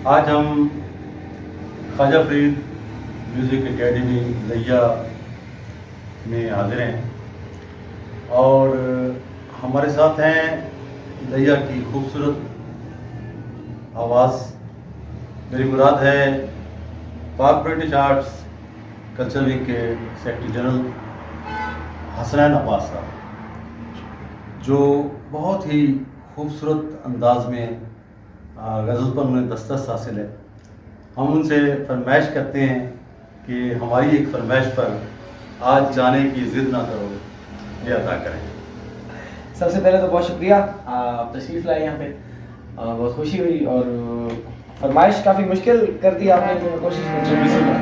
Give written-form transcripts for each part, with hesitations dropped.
आज हम Khwaja Farid music academy Dahiya में हाजिर हैं और हमारे साथ हैं दहिया की खूबसूरत आवाज़। मेरी मुराद है पाक ब्रिटिश आर्ट्स कल्चर विंग के सेक्रेटरी जनरल हसनैन अब्बास साहब, जो बहुत ही खूबसूरत अंदाज में गज़ल पर उन्हें दस्तरस हासिल है। हम उनसे फरमाइश करते हैं कि हमारी एक फरमाइश पर आज जाने की ज़िद ना करो ये अदा करें। सबसे पहले तो बहुत शुक्रिया, आप तशरीफ़ लाए यहाँ पे, बहुत खुशी हुई और फरमाइश काफ़ी मुश्किल कर दी आपने, तो मैं कोशिश करूँगा।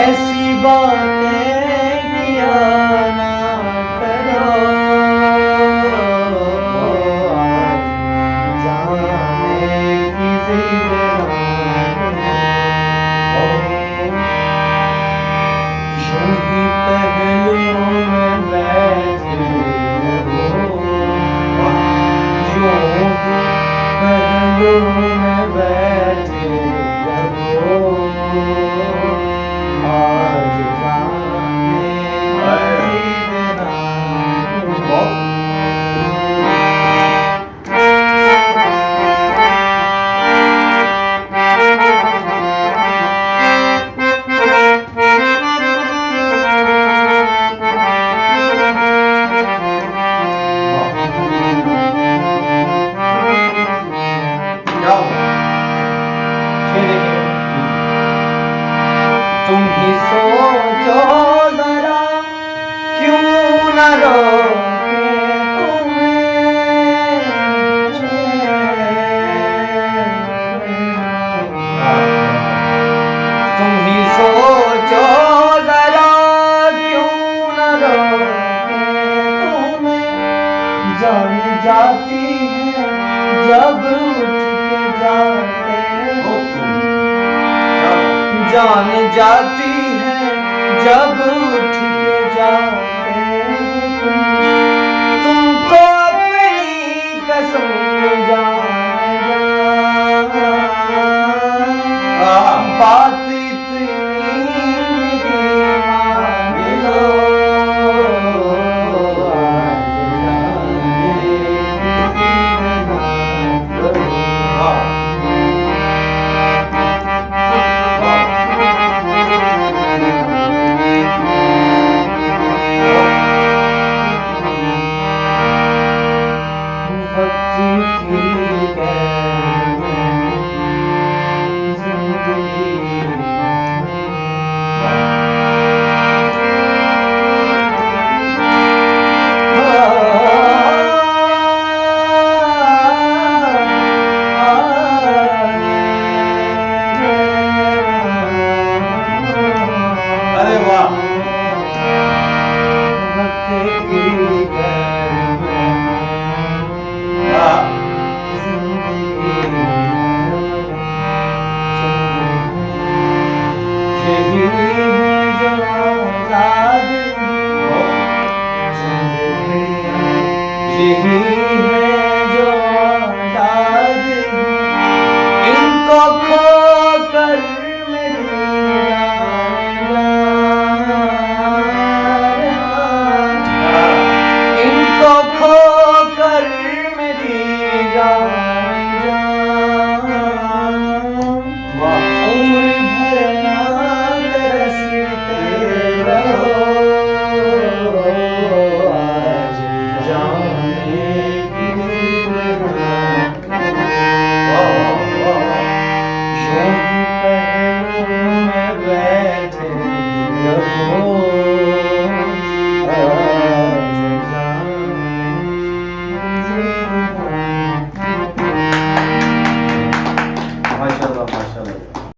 ऐसी बातें किया ना करो, जाने की जिद ना करो। यूं ही पहलू में बैठे रहो, यूं ही पहलू में बैठे रहो। आज जाने तुम ही सोचो जरा, क्यों न रोके तुम ही सोचो जरा, क्यों न रोके तुम्हें। जान जाती है जब उठ के जाते हो तुम, जान जाती है जब उठ के जाते हो तुम। तुमको अपनी कसम बात इतनी मेरी मान लो। यही है जो आजाद, इनको